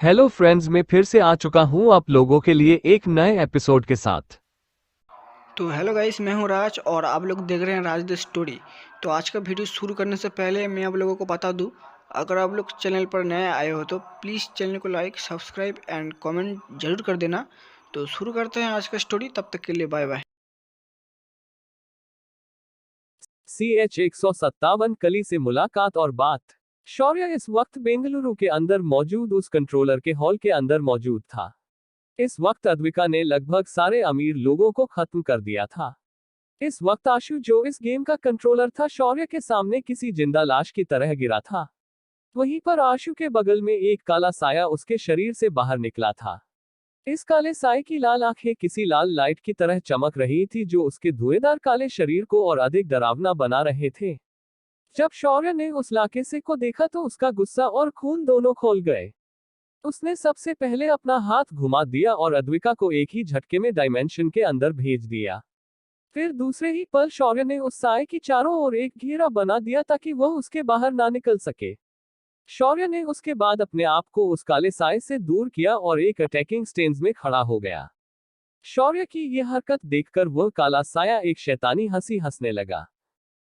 Hello friends, मैं फिर से आ चुका हूं आप लोगों के लिए एक नए एपिसोड के साथ। तो हेलो गाइस, मैं हूं राज और आप लोग देख रहे हैं राज द स्टोरी। तो आज का वीडियो शुरू करने से पहले मैं आप लोगों को बता दूं, अगर आप लोग चैनल पर नए आए हो तो प्लीज़ चैनल को लाइक सब्सक्राइब एंड कमेंट जरूर कर देना। तो शुरू करते हैं आज का स्टोरी, तब तक के लिए बाय बाय। CH 157 कली से मुलाकात और बात। शौर्य इस वक्त बेंगलुरु के अंदर मौजूद उस कंट्रोलर के हॉल के अंदर मौजूद था। इस वक्त अद्विका ने लगभग सारे अमीर लोगों को खत्म कर दिया था। इस वक्त आशु, जो इस गेम का कंट्रोलर था, शौर्य के सामने किसी जिंदा लाश की तरह गिरा था। वहीं पर आशु के बगल में एक काला साया उसके शरीर से बाहर निकला था। इस काले साए की लाल आंखें किसी लाल लाइट की तरह चमक रही थी, जो उसके धुएंधार काले शरीर को और अधिक डरावना बना रहे थे। जब शौर्य ने उस लाकेसे को देखा तो उसका गुस्सा और खून दोनों खोल गए। उसने सबसे पहले अपना हाथ घुमा दिया और अद्विका को एक ही झटके में डायमेंशन के अंदर भेज दिया। फिर दूसरे ही पल शौर्य ने उस साए की चारों ओर एक घेरा बना दिया ताकि वह उसके बाहर ना निकल सके। शौर्य ने उसके बाद अपने आप को उस काले साए से दूर किया और एक अटैकिंग स्टेंस में खड़ा हो गया। शौर्य की यह हरकत देखकर वह काला साया एक शैतानी हंसी हंसने लगा,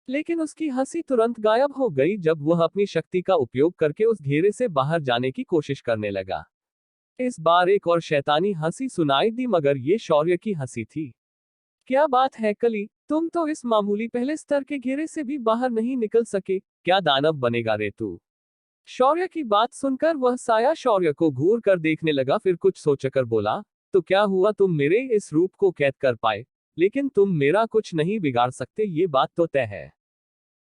लेकिन उसकी हंसी तुरंत गायब हो गई जब वह अपनी शक्ति का उपयोग करके उस घेरे से बाहर जाने की कोशिश करने लगा। इस बार एक और शैतानी हंसी सुनाई दी, मगर ये शौर्य की हंसी थी। क्या बात है कली, तुम तो इस मामूली पहले स्तर के घेरे से भी बाहर नहीं निकल सके, क्या दानव बनेगा रे तू? शौर्य की बात सुनकर वह साया शौर्य को घूर कर देखने लगा, फिर कुछ सोचकर बोला, तो क्या हुआ, तुम मेरे इस रूप को कैद कर पाए, लेकिन तुम मेरा कुछ नहीं बिगाड़ सकते, ये बात तो तय है।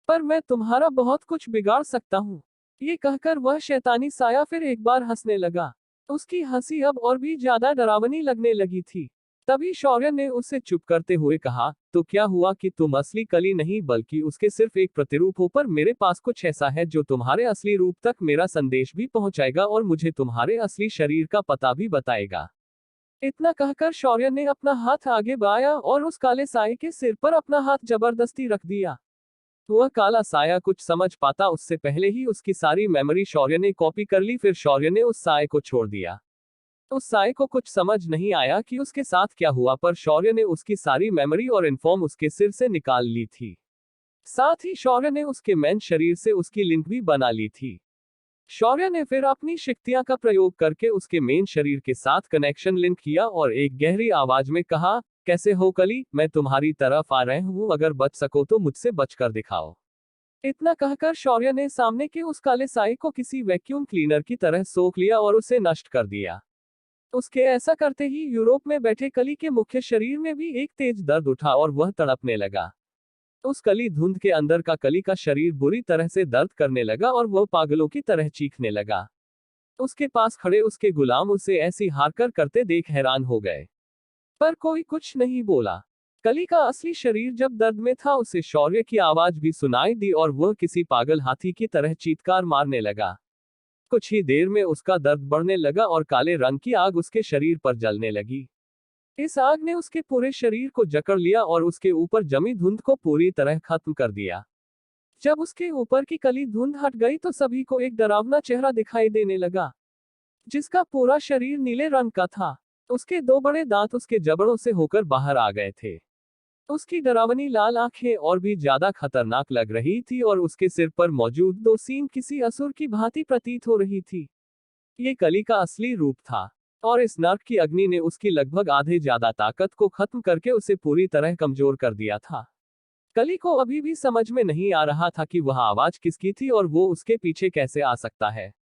पर मैं तुम्हारा बहुत कुछ बिगाड़ सकता हूँ। ये कहकर वह शैतानी साया फिर एक बार हंसने लगा। उसकी हंसी अब और भी ज्यादा डरावनी लगने लगी थी। तभी शौर्य ने उसे चुप करते हुए कहा, तो क्या हुआ कि तुम असली कली नहीं बल्कि उसके सिर्फ एक प्रतिरूप हो, पर मेरे पास कुछ ऐसा है जो तुम्हारे असली रूप तक मेरा संदेश भी पहुंचाएगा और मुझे तुम्हारे असली शरीर का पता भी बताएगा। इतना कहकर शौर्य ने अपना हाथ आगे बढ़ाया और उस काले साए के सिर पर अपना हाथ जबरदस्ती रख दिया। वह काला साया कुछ समझ पाता उससे पहले ही उसकी सारी मेमोरी शौर्य ने कॉपी कर ली। फिर शौर्य ने उस साए को छोड़ दिया। उस साए को कुछ समझ नहीं आया कि उसके साथ क्या हुआ, पर शौर्य ने उसकी सारी मेमोरी और इन्फॉर्म उसके सिर से निकाल ली थी। साथ ही शौर्य ने उसके मैन शरीर से उसकी लिंक भी बना ली थी। शौर्य ने फिर अपनी शक्तियां का प्रयोग करके उसके मेन शरीर के साथ कनेक्शन लिंक किया और एक गहरी आवाज में कहा, कैसे हो कली, मैं तुम्हारी तरफ आ रहा हूं, अगर बच सको तो मुझसे बचकर दिखाओ। इतना कहकर शौर्य ने सामने के उस काले साए को किसी वैक्यूम क्लीनर की तरह सोख लिया और उसे नष्ट कर दिया। उसके ऐसा करते ही यूरोप में बैठे कली के मुख्य शरीर में भी एक तेज दर्द उठा और वह तड़पने लगा। उस कली धुंध के अंदर का कली का शरीर बुरी तरह से दर्द करने लगा और वह पागलों की तरह चीखने लगा। उसके पास खड़े उसके गुलाम उसे ऐसी हारकर करते देख हैरान हो गए, पर कोई कुछ नहीं बोला। कली का असली शरीर जब दर्द में था, उसे शौर्य की आवाज भी सुनाई दी और वह किसी पागल हाथी की तरह चीत्कार मारने लगा। कुछ ही देर में उसका दर्द बढ़ने लगा और काले रंग की आग उसके शरीर पर जलने लगी। इस आग ने उसके पूरे शरीर को जकड़ लिया और उसके ऊपर जमी धुंध को पूरी तरह खत्म कर दिया। जब उसके ऊपर की कली धुंध हट गई तो सभी को एक डरावना चेहरा दिखाई देने लगा, जिसका पूरा शरीर नीले रंग का था। उसके दो बड़े दांत उसके जबड़ों से होकर बाहर आ गए थे। उसकी डरावनी लाल आंखें और भी ज्यादा खतरनाक लग रही थी और उसके सिर पर मौजूद दो सींग किसी असुर की भांति प्रतीत हो रही थी। ये कली का असली रूप था और इस नर्क की अग्नि ने उसकी लगभग आधे ज्यादा ताकत को खत्म करके उसे पूरी तरह कमजोर कर दिया था। कली को अभी भी समझ में नहीं आ रहा था कि वह आवाज किसकी थी और वो उसके पीछे कैसे आ सकता है।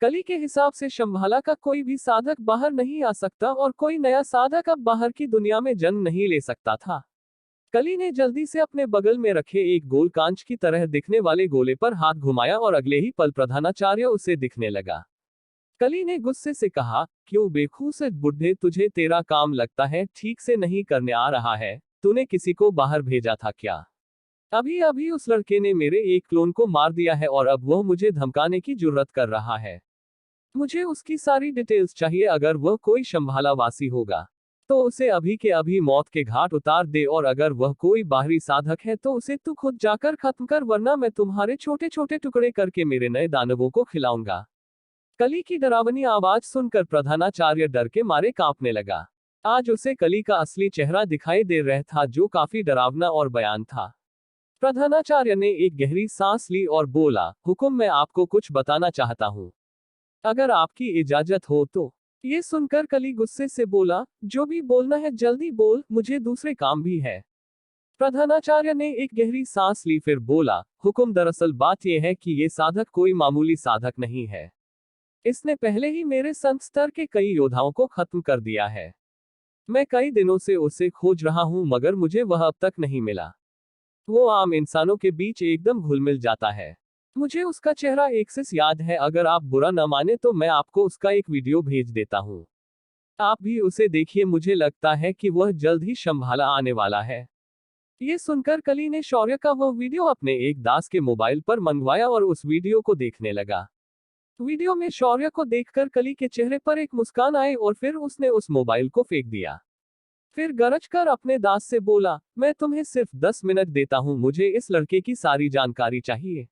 कली के हिसाब से शंभाला का कोई भी साधक बाहर नहीं आ सकता और कोई नया साधक अब बाहर की दुनिया में जन्म नहीं ले सकता था। कली ने जल्दी से अपने बगल में रखे एक गोल कांच की तरह दिखने वाले गोले पर हाथ घुमाया और अगले ही पल प्रधानाचार्य उसे दिखने लगा। कली ने गुस्से से कहा, क्यों बेखूस बुड्ढे, तुझे तेरा काम लगता है ठीक से नहीं करने आ रहा है? तूने किसी को बाहर भेजा था क्या? अभी अभी उस लड़के ने मेरे एक क्लोन को मार दिया है और अब वह मुझे धमकाने की जुर्रत कर रहा है। मुझे उसकी सारी डिटेल्स चाहिए। अगर वह कोई शंभाला वासी होगा तो उसे अभी के अभी मौत के घाट उतार दे, और अगर वह कोई बाहरी साधक है तो उसे तू खुद जाकर खत्म कर, वरना मैं तुम्हारे छोटे छोटे टुकड़े करके मेरे नए दानवों को खिलाऊंगा। कली की डरावनी आवाज सुनकर प्रधानाचार्य डर के मारे कांपने लगा। आज उसे कली का असली चेहरा दिखाई दे रहा था, जो काफी डरावना और बयान था। प्रधानाचार्य ने एक गहरी सांस ली और बोला, हुकुम, मैं आपको कुछ बताना चाहता हूँ, अगर आपकी इजाजत हो तो। ये सुनकर कली गुस्से से बोला, जो भी बोलना है जल्दी बोल, मुझे दूसरे काम भी है। प्रधानाचार्य ने एक गहरी सांस ली, फिर बोला, हुकुम, दरअसल बात यह है कि ये साधक कोई मामूली साधक नहीं है। इसने पहले ही मेरे संत स्तर के कई योद्धाओं को खत्म कर दिया है। मैं कई दिनों से उसे खोज रहा हूं, मगर मुझे वह अब तक नहीं मिला। वो आम इंसानों के बीच एकदम घुल मिल जाता है। मुझे उसका चेहरा एक्सेस याद है, अगर आप बुरा न माने तो मैं आपको उसका एक वीडियो भेज देता हूँ। आप भी उसे देखिए, मुझे लगता है कि वह जल्द ही शंभाला आने वाला है। ये सुनकर कली ने शौर्य का वह वीडियो अपने एक दास के मोबाइल पर मंगवाया और उस वीडियो को देखने लगा। वीडियो में शौर्य को देखकर कली के चेहरे पर एक मुस्कान आई और फिर उसने उस मोबाइल को फेंक दिया। फिर गरज कर अपने दास से बोला, मैं तुम्हें सिर्फ 10 मिनट देता हूं, मुझे इस लड़के की सारी जानकारी चाहिए,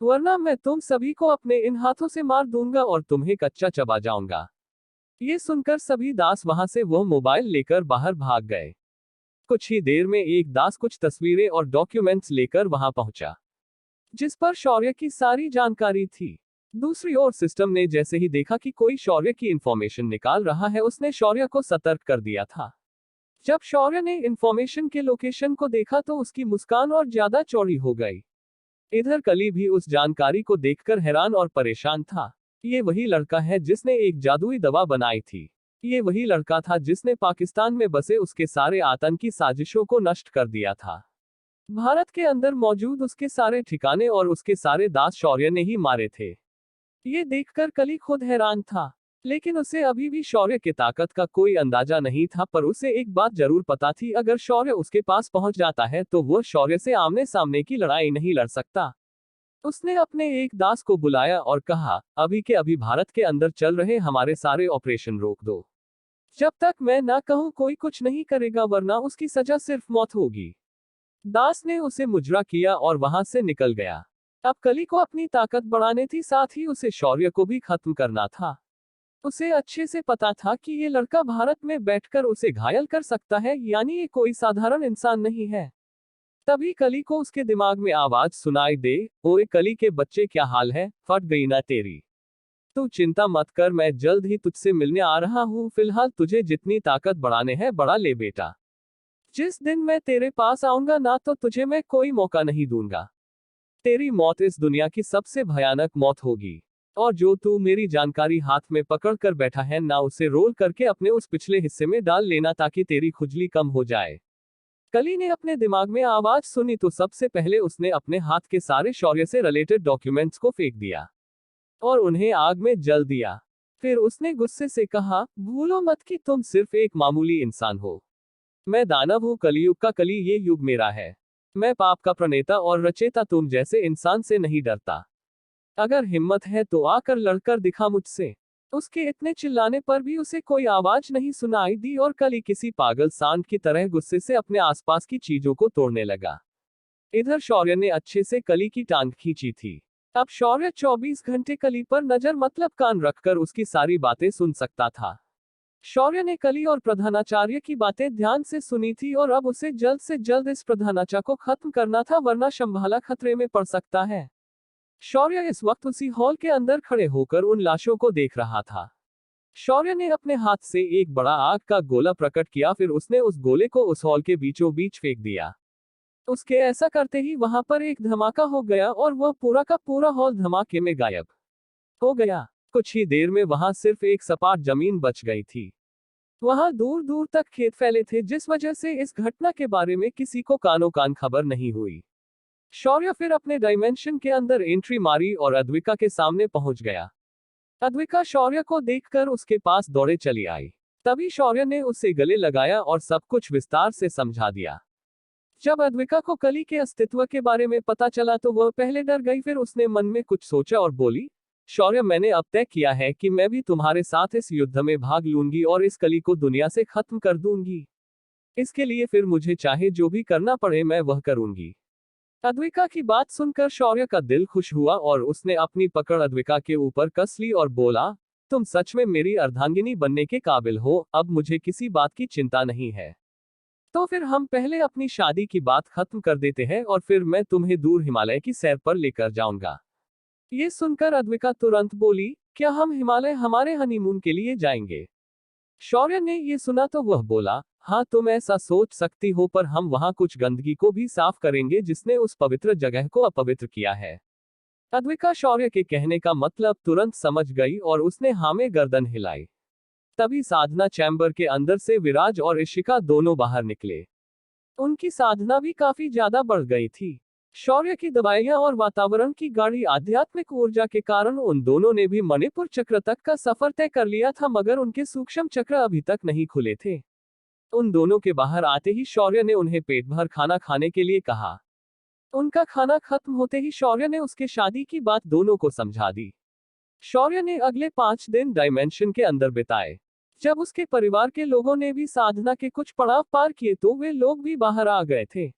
वरना मैं तुम सभी को अपने इन हाथों से मार दूंगा और तुम्हें कच्चा चबा जाऊंगा। ये सुनकर सभी दास वहां से वह मोबाइल लेकर बाहर भाग गए। कुछ ही देर में एक दास कुछ तस्वीरें और डॉक्यूमेंट्स लेकर वहां पहुंचा, जिस पर शौर्य की सारी जानकारी थी। दूसरी ओर सिस्टम ने जैसे ही देखा कि कोई शौर्य की इंफॉर्मेशन निकाल रहा है, उसने शौर्य को सतर्क कर दिया था। जब शौर्य ने इंफॉर्मेशन के लोकेशन को देखा तो उसकी मुस्कान और ज्यादा चौड़ी हो गई। इधर कली भी उस जानकारी को देखकर हैरान और परेशान था। ये वही लड़का है जिसने एक जादुई दवा बनाई थी। ये वही लड़का था जिसने पाकिस्तान में बसे उसके सारे आतंकी साजिशों को नष्ट कर दिया था। भारत के अंदर मौजूद उसके सारे ठिकाने और उसके सारे दास शौर्य ने ही मारे थे। ये देखकर कली खुद हैरान था, लेकिन उसे अभी भी शौर्य की ताकत का कोई अंदाजा नहीं था। पर उसे एक बात जरूर पता थी, अगर शौर्य उसके पास पहुंच जाता है तो वह शौर्य से आमने सामने की लड़ाई नहीं लड़ सकता। उसने अपने एक दास को बुलाया और कहा, अभी के अभी भारत के अंदर चल रहे हमारे सारे ऑपरेशन रोक दो। जब तक मैं ना कहूं कोई कुछ नहीं करेगा, वरना उसकी सजा सिर्फ मौत होगी। दास ने उसे मुजरा किया और वहां से निकल गया। अब कली को अपनी ताकत बढ़ाने थी, साथ ही उसे शौर्य को भी खत्म करना था। उसे अच्छे से पता था कि ये लड़का भारत में बैठकर उसे घायल कर सकता है, यानी ये कोई साधारण इंसान नहीं है। तभी कली को उसके दिमाग में आवाज सुनाई दे, ओए कली के बच्चे, क्या हाल है, फट गई ना तेरी? तू चिंता मत कर, मैं जल्द ही तुझसे मिलने आ रहा हूँ। फिलहाल तुझे जितनी ताकत बढ़ाने हैं बढ़ा ले बेटा। जिस दिन मैं तेरे पास आऊंगा ना, तो तुझे मैं कोई मौका नहीं दूंगा। तेरी मौत इस दुनिया की सबसे भयानक मौत होगी। और जो तू मेरी जानकारी हाथ में पकड़ कर बैठा है ना, उसे रोल करके अपने उस पिछले हिस्से में डाल लेना, ताकि तेरी खुजली कम हो जाए। कली ने अपने दिमाग में आवाज सुनी तो सबसे पहले उसने अपने हाथ के सारे शौर्य से रिलेटेड डॉक्यूमेंट्स को फेंक दिया और उन्हें आग में जल दिया। फिर उसने गुस्से से कहा, भूलो मत कि तुम सिर्फ एक मामूली इंसान हो। मैं दानव हूँ, कलियुग का कली, ये युग मेरा है। मैं पाप का प्रणेता और रचेता, तुम जैसे इंसान से नहीं डरता। अगर हिम्मत है तो आकर लड़कर दिखा मुझसे। उसके इतने चिल्लाने पर भी उसे कोई आवाज नहीं सुनाई दी और कली किसी पागल सांड की तरह गुस्से से अपने आसपास की चीजों को तोड़ने लगा। इधर शौर्य ने अच्छे से कली की टांग खींची थी। अब शौर्य 24 घंटे कली पर नजर मतलब कान रखकर उसकी सारी बातें सुन सकता था। शौर्य ने कली और प्रधानाचार्य की बातें ध्यान से सुनी थी और अब उसे जल्द से जल्द इस प्रधानाचार्य को खत्म करना था, वरना शंभाला खतरे में पड़ सकता है। शौर्य इस वक्त उसी हॉल के अंदर खड़े होकर उन लाशों को देख रहा था। शौर्य ने अपने हाथ से एक बड़ा आग का गोला प्रकट किया, फिर उसने उस गोले को उस हॉल के बीचों बीच फेंक दिया। उसके ऐसा करते ही वहां पर एक धमाका हो गया और वह पूरा का पूरा हॉल धमाके में गायब हो गया। कुछ ही देर में वहां सिर्फ एक सपाट जमीन बच गई थी। वहां दूर दूर तक खेत फैले थे, जिस वजह से इस घटना के बारे में किसी को कानो कान खबर नहीं हुई। शौर्य फिर अपने डायमेंशन के अंदर एंट्री मारी और अद्विका के सामने पहुंच गया। अद्विका शौर्य को देखकर उसके पास दौड़े चली आई। तभी शौर्य ने उसे गले लगाया और सब कुछ विस्तार से समझा दिया। जब अद्विका को कली के अस्तित्व के बारे में पता चला तो वह पहले डर गई, फिर उसने मन में कुछ सोचा और बोली, शौर्य, मैंने अब तय किया है कि मैं भी तुम्हारे साथ इस युद्ध में भाग लूंगी और इस कली को दुनिया से खत्म कर दूंगी। इसके लिए फिर मुझे चाहे जो भी करना पड़े मैं वह करूंगी। अद्विका की बात सुनकर शौर्य का दिल खुश हुआ और उसने अपनी पकड़ अद्विका के ऊपर कस ली और बोला, तुम सच में मेरी अर्धांगिनी बनने के काबिल हो, अब मुझे किसी बात की चिंता नहीं है। तो फिर हम पहले अपनी शादी की बात खत्म कर देते हैं और फिर मैं तुम्हें दूर हिमालय की सैर पर लेकर जाऊंगा। ये सुनकर अद्विका तुरंत बोली, क्या हम हिमालय हमारे हनीमून के लिए जाएंगे? शौर्य ने ये सुना तो वह बोला, हाँ तुम ऐसा सोच सकती हो, पर हम वहां कुछ गंदगी को भी साफ करेंगे जिसने उस पवित्र जगह को अपवित्र किया है। अद्विका शौर्य के कहने का मतलब तुरंत समझ गई और उसने हाँ में गर्दन हिलाई। तभी साधना चैम्बर के अंदर से विराज और इशिका दोनों बाहर निकले। उनकी साधना भी काफी ज्यादा बढ़ गई थी। शौर्य की दवाइयां और वातावरण की गाढ़ी आध्यात्मिक ऊर्जा के कारण उन दोनों ने भी मणिपुर चक्र तक का सफर तय कर लिया था, मगर उनके सूक्ष्म चक्र अभी तक नहीं खुले थे। उन दोनों के बाहर आते ही शौर्य ने उन्हें पेट भर खाना खाने के लिए कहा। उनका खाना खत्म होते ही शौर्य ने उसके शादी की बात दोनों को समझा दी। शौर्य ने अगले 5 दिन डायमेंशन के अंदर बिताए। जब उसके परिवार के लोगों ने भी साधना के कुछ पड़ाव पार किए तो वे लोग भी बाहर आ गए थे।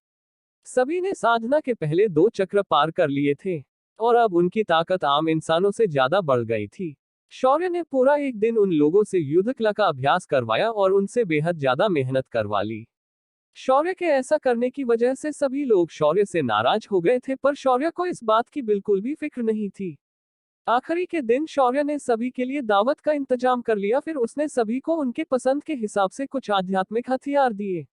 सभी ने साधना के पहले 2 चक्र पार कर लिए थे और अब उनकी ताकत आम इंसानों से ज्यादा बढ़ गई थी। शौर्य ने पूरा एक दिन उन लोगों से युद्ध कला का अभ्यास करवाया और उनसे बेहद ज्यादा मेहनत करवा ली। शौर्य के ऐसा करने की वजह से सभी लोग शौर्य से नाराज हो गए थे, पर शौर्य को इस बात की बिल्कुल भी फिक्र नहीं थी। आखिरी के दिन शौर्य ने सभी के लिए दावत का इंतजाम कर लिया। फिर उसने सभी को उनके पसंद के हिसाब से कुछ आध्यात्मिक हथियार दिए।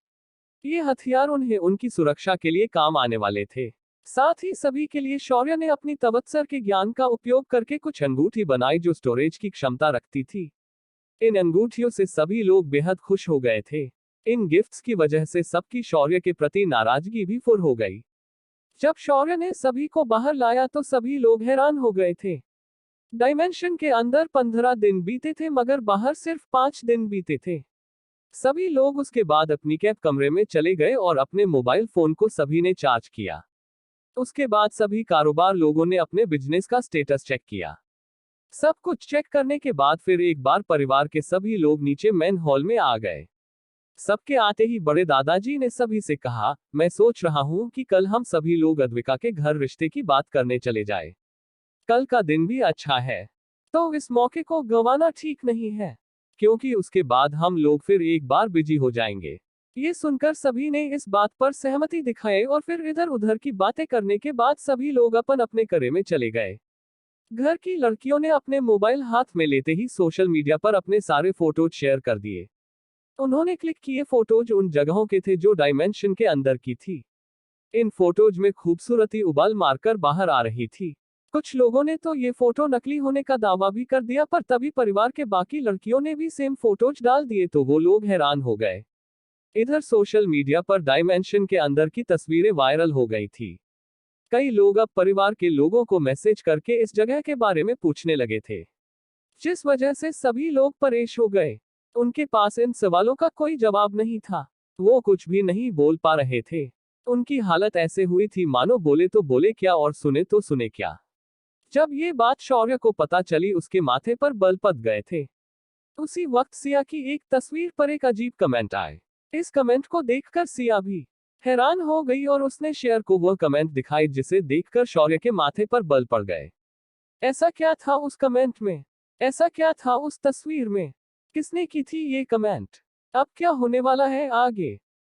ये हथियार उन्हें उनकी सुरक्षा के लिए काम आने वाले थे। साथ ही सभी के लिए शौर्य ने अपनी तवत्सर के ज्ञान का उपयोग करके कुछ अंगूठी बनाई जो स्टोरेज की क्षमता रखती थी। इन अंगूठियों से सभी लोग बेहद खुश हो गए थे। इन गिफ्ट्स की वजह से सबकी शौर्य के प्रति नाराजगी भी फुर हो गई। जब शौर्य ने सभी को बाहर लाया तो सभी लोग हैरान हो गए थे। डायमेंशन के अंदर 15 दिन बीते थे, मगर बाहर सिर्फ 5 दिन बीते थे। सभी लोग उसके बाद अपनी कैब कमरे में चले गए और अपने मोबाइल फोन को सभी ने चार्ज किया। उसके बाद सभी कारोबार लोगों ने अपने बिजनेस का स्टेटस चेक किया। सब कुछ चेक करने के बाद फिर एक बार परिवार के सभी लोग नीचे मेन हॉल में आ गए। सबके आते ही बड़े दादाजी ने सभी से कहा, मैं सोच रहा हूं कि कल हम सभी लोग अद्विका के घर रिश्ते की बात करने चले जाए। कल का दिन भी अच्छा है, तो इस मौके को गंवाना ठीक नहीं है, क्योंकि उसके बाद हम लोग फिर एक बार बिजी हो जाएंगे। ये सुनकर सभी ने इस बात पर सहमति दिखाई और फिर इधर उधर की बातें करने के बाद सभी लोग अपन अपने करे में चले गए। घर की लड़कियों ने अपने मोबाइल हाथ में लेते ही सोशल मीडिया पर अपने सारे फोटोज शेयर कर दिए। उन्होंने क्लिक किए फोटोज उन जगहों के थे जो डायमेंशन के अंदर की थी। इन फोटोज में खूबसूरती उबाल मारकर बाहर आ रही थी। कुछ लोगों ने तो ये फोटो नकली होने का दावा भी कर दिया, पर तभी परिवार के बाकी लड़कियों ने भी सेम फोटोज डाल दिए तो वो लोग हैरान हो गए। इधर सोशल मीडिया पर डायमेंशन के अंदर की तस्वीरें वायरल हो गई थी। कई लोग अब परिवार के लोगों को मैसेज करके इस जगह के बारे में पूछने लगे थे, जिस वजह से सभी लोग परेशान हो गए। उनके पास इन सवालों का कोई जवाब नहीं था। वो कुछ भी नहीं बोल पा रहे थे। उनकी हालत ऐसे हुई थी मानो बोले तो बोले क्या और सुने तो सुने क्या। जब ये बात शौर्य को पता चली उसके माथे पर बल पड़ गए थे। उसी वक्त सिया की एक तस्वीर पर एक अजीब कमेंट आए। इस कमेंट को देखकर सिया भी हैरान हो गई और उसने शेयर को वह कमेंट दिखाई जिसे देखकर शौर्य के माथे पर बल पड़ गए। ऐसा क्या था उस कमेंट में? ऐसा क्या था उस तस्वीर में? किसने की थी ये कमेंट? अब क्या होने वाला है आगे?